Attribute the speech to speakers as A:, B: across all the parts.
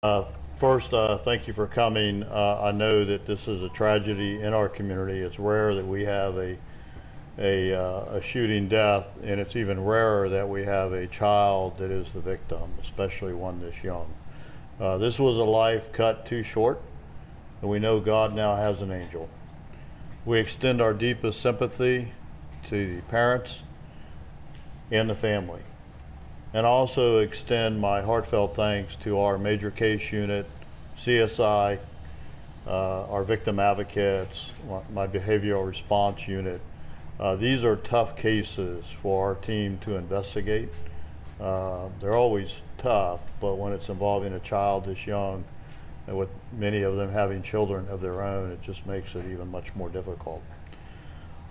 A: Uh, First, thank you for coming. I know that this is a tragedy in our community. It's rare that we have a shooting death, and it's even rarer that we have a child that is the victim, especially one this young. This was a life cut too short, and we know God now has an angel. We extend our deepest sympathy to the parents and the family, and also extend my heartfelt thanks to our major case unit, CSI, our victim advocates, my behavioral response unit. These are tough cases for our team to investigate. They're always tough, but when it's involving a child this young, and with many of them having children of their own, it just makes it even much more difficult.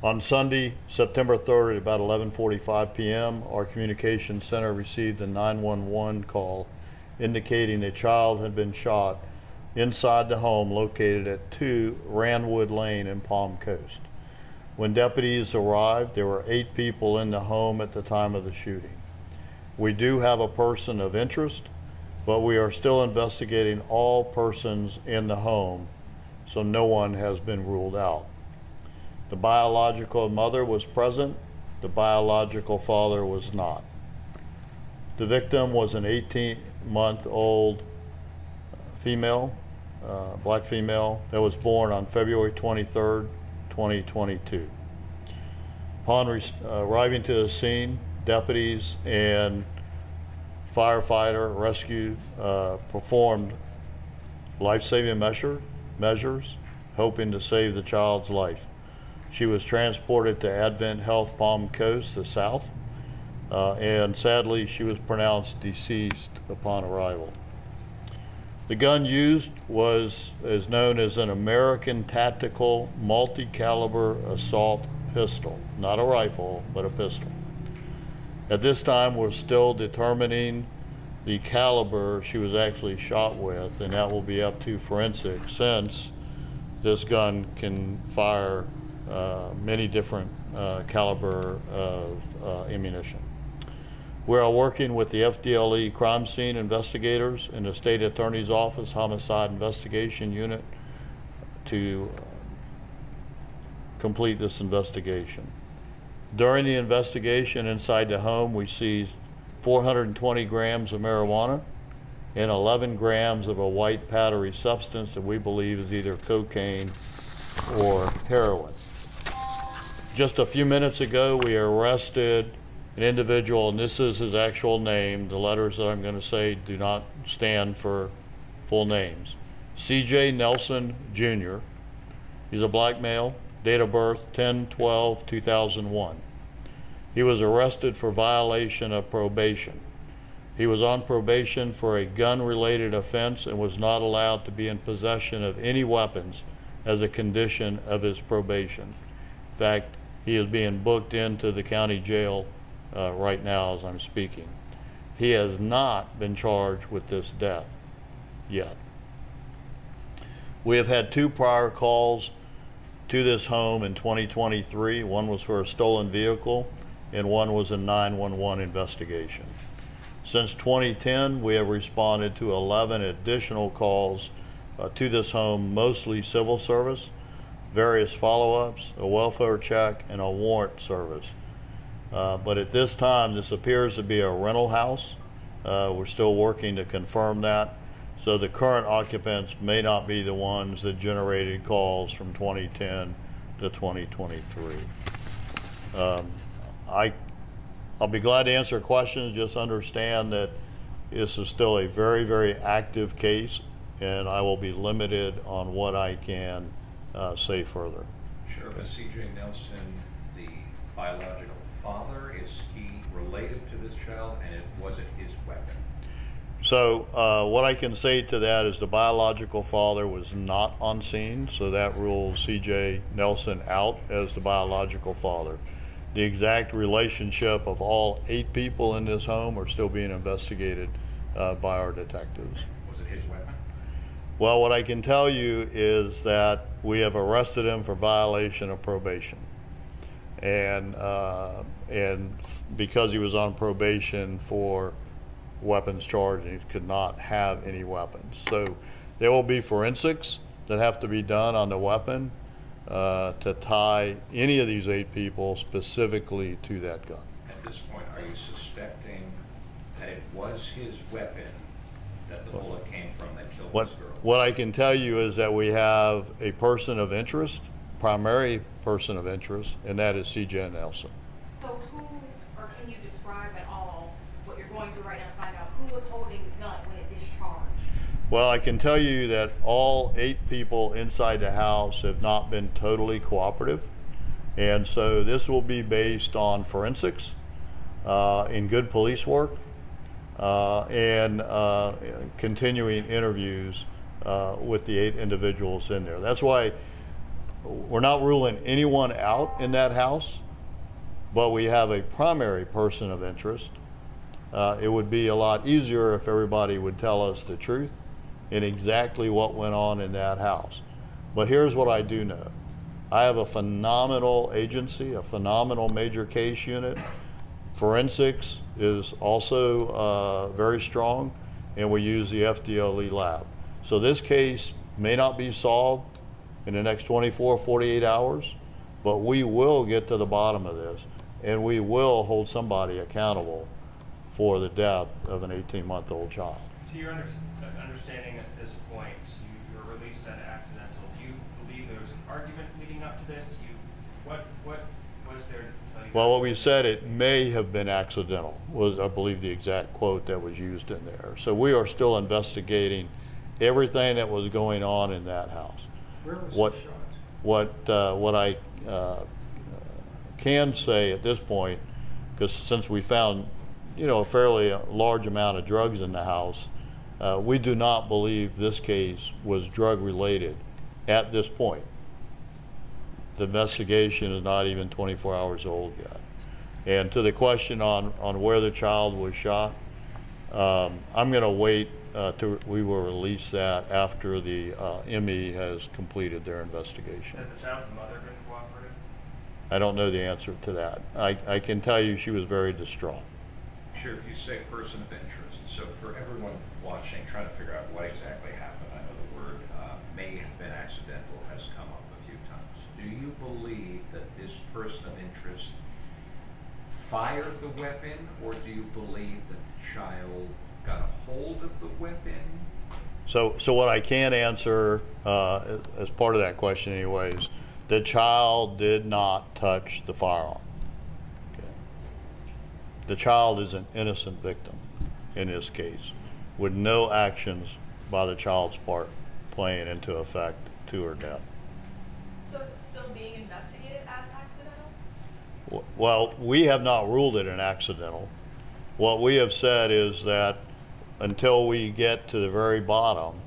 A: On Sunday, September 3rd at about 11:45 p.m., our communications center received a 911 call indicating a child had been shot inside the home located at 2 Randwood Lane in Palm Coast. When deputies arrived, there were 8 people in the home at the time of the shooting. We do have a person of interest, but we are still investigating all persons in the home, so no one has been ruled out. The biological mother was present. The biological father was not. The victim was an 18-month-old female, black female, that was born on February 23rd, 2022. Upon arriving to the scene, deputies and firefighter rescue performed life-saving measures, hoping to save the child's life. She was transported to Advent Health Palm Coast, the south, and sadly she was pronounced deceased upon arrival. The gun used is known as an American Tactical Multi-Caliber Assault Pistol, not a rifle, but a pistol. At this time, we're still determining the caliber she was actually shot with, and that will be up to forensics, since this gun can fire many different caliber of ammunition. We are working with the FDLE crime scene investigators and the state attorney's office homicide investigation unit to complete this investigation. During the investigation inside the home, we seized 420 grams of marijuana and 11 grams of a white powdery substance that we believe is either cocaine or heroin. Just a few minutes ago, we arrested an individual, and this is his actual name. The letters that I'm going to say do not stand for full names. C.J. Nelson, Jr. He's a black male, date of birth 10/12/2001. He was arrested for violation of probation. He was on probation for a gun-related offense and was not allowed to be in possession of any weapons as a condition of his probation. In fact, he is being booked into the county jail right now as I'm speaking. He has not been charged with this death yet. We have had 2 prior calls to this home in 2023. One was for a stolen vehicle, and one was a 911 investigation. Since 2010, we have responded to 11 additional calls to this home, mostly civil service, various follow-ups, a welfare check, and a warrant service. But at this time, this appears to be a rental house. We're still working to confirm that. So the current occupants may not be the ones that generated calls from 2010 to 2023. I'll be glad to answer questions. Just understand that this is still a very, very active case, and I will be limited on what I can say further.
B: Sure. C.J. Nelson, the biological father, is he related to this child, and was it his weapon?
A: So what I can say to that is the biological father was not on scene, so that rules C.J. Nelson out as the biological father. The exact relationship of all 8 people in this home are still being investigated by our detectives.
B: Was it his weapon?
A: Well, what I can tell you is that we have arrested him for violation of probation. And because he was on probation for weapons charge, and he could not have any weapons. So there will be forensics that have to be done on the weapon to tie any of these 8 people specifically to that gun.
B: At this point, are you suspecting that it was his weapon that the bullet came from that killed this girl?
A: What I can tell you is that we have a person of interest, primary person of interest, and that is C.J. Nelson.
C: So who, or can you describe at all what you're going through right now to find out who was holding the gun when it discharged?
A: Well, I can tell you that all 8 people inside the house have not been totally cooperative. And so this will be based on forensics, in good police work, and continuing interviews with the 8 individuals in there. That's why we're not ruling anyone out in that house, but we have a primary person of interest. It would be a lot easier if everybody would tell us the truth and exactly what went on in that house. But here's what I do know. I have a phenomenal agency, a phenomenal major case unit. Forensics is also very strong, and we use the FDLE lab. So this case may not be solved in the next 24, 48 hours, but we will get to the bottom of this, and we will hold somebody accountable for the death of an 18-month-old child.
D: To your understanding at this point, you were released as accidental. Do you believe there was an argument leading up to this? What was there to tell you?
A: Well, what we said, it may have been accidental, was, I believe, the exact quote that was used in there. So we are still investigating everything that was going on in that house.
E: Where was he shot?
A: What I can say at this point, because since we found, a fairly large amount of drugs in the house, we do not believe this case was drug related at this point. The investigation is not even 24 hours old yet. And to the question on where the child was shot, I'm going to wait we will release that after the ME has completed their investigation.
D: Has the child's mother been cooperative?
A: I don't know the answer to that. I can tell you she was very distraught.
B: Sheriff, you say person of interest. So for everyone watching, trying to figure out what exactly happened, I know the word may have been accidental has come up a few times. Do you believe that this person of interest fired the weapon, or do you believe that the child got a hold of the weapon?
A: So what I can answer as part of that question anyways, the child did not touch the firearm. Okay. The child is an innocent victim in this case, with no actions by the child's part playing into effect to her death.
C: So is it still being investigated as accidental?
A: Well, we have not ruled it an accidental. What we have said is that until we get to the very bottom,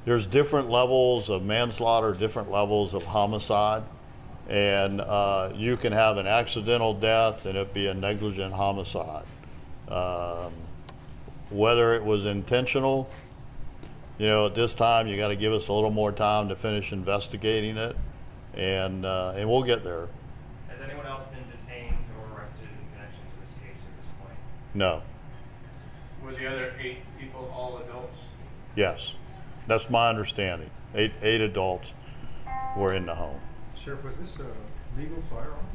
A: there's different levels of manslaughter, different levels of homicide, and you can have an accidental death and it be a negligent homicide. Whether it was intentional, at this time you got to give us a little more time to finish investigating it, and we'll get there.
D: Has anyone else been detained or arrested in connection to this case at this point?
A: No.
E: Were the other 8 people all adults?
A: Yes, that's my understanding. Eight adults were in the home.
E: Sheriff, was this a legal firearm?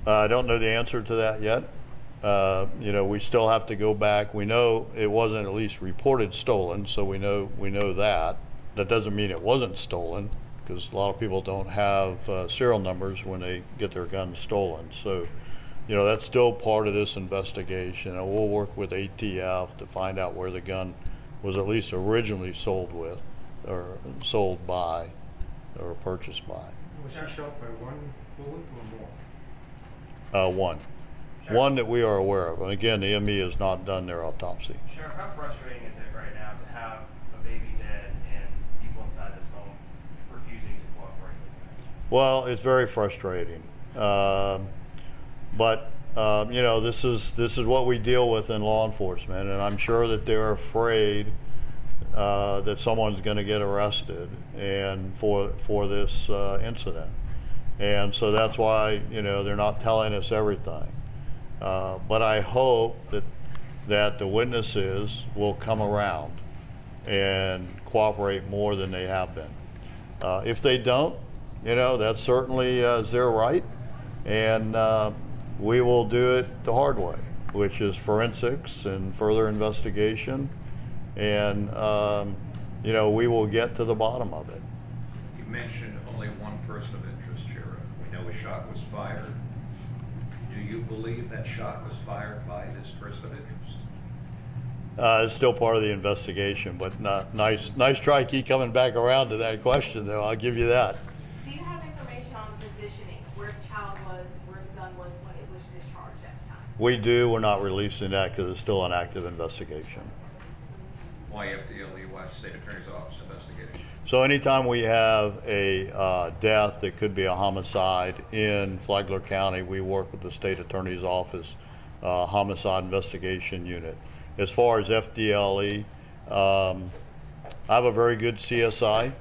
A: I don't know the answer to that yet. We still have to go back. We know it wasn't at least reported stolen, so we know that. That doesn't mean it wasn't stolen, because a lot of people don't have serial numbers when they get their guns stolen. So, that's still part of this investigation, and we'll work with ATF to find out where the gun was at least originally sold with, or sold by, or purchased by.
E: Was she shot by one bullet or more?
A: One.
D: Sure.
A: One that we are aware of. And again, the ME has not done their autopsy.
D: Sheriff, how frustrating is it right now to have a baby dead and people inside this home refusing to cooperate with you?
A: Well, it's very frustrating. But this is what we deal with in law enforcement, and I'm sure that they're afraid that someone's going to get arrested and for this incident. And so that's why, you know, they're not telling us everything. But I hope that the witnesses will come around and cooperate more than they have been. If they don't, you know, that's certainly their right, and we will do it the hard way, which is forensics and further investigation, and you know, we will get to the bottom of it.
B: You mentioned only one person of interest, Sheriff. We know a shot was fired. Do you believe that shot was fired by this person of interest?
A: It's still part of the investigation, but nice try. Keep coming back around to that question, though. I'll give you that.
C: Do you have information on positioning, where the child was, where the gun was when it was discharged at the time?
A: We do. We're not releasing that because it's still an active investigation.
B: Why FDLE, why State Attorney's Office investigating?
A: So anytime we have a death that could be a homicide in Flagler County, we work with the State Attorney's Office Homicide Investigation Unit. As far as FDLE, I have a very good CSI,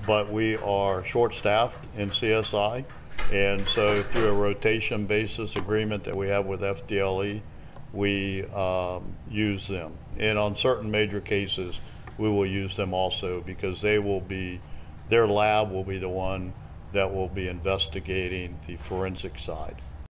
A: but we are short-staffed in CSI, and so through a rotation basis agreement that we have with FDLE, we use them. And on certain major cases, we will use them also because their lab will be the one that will be investigating the forensic side.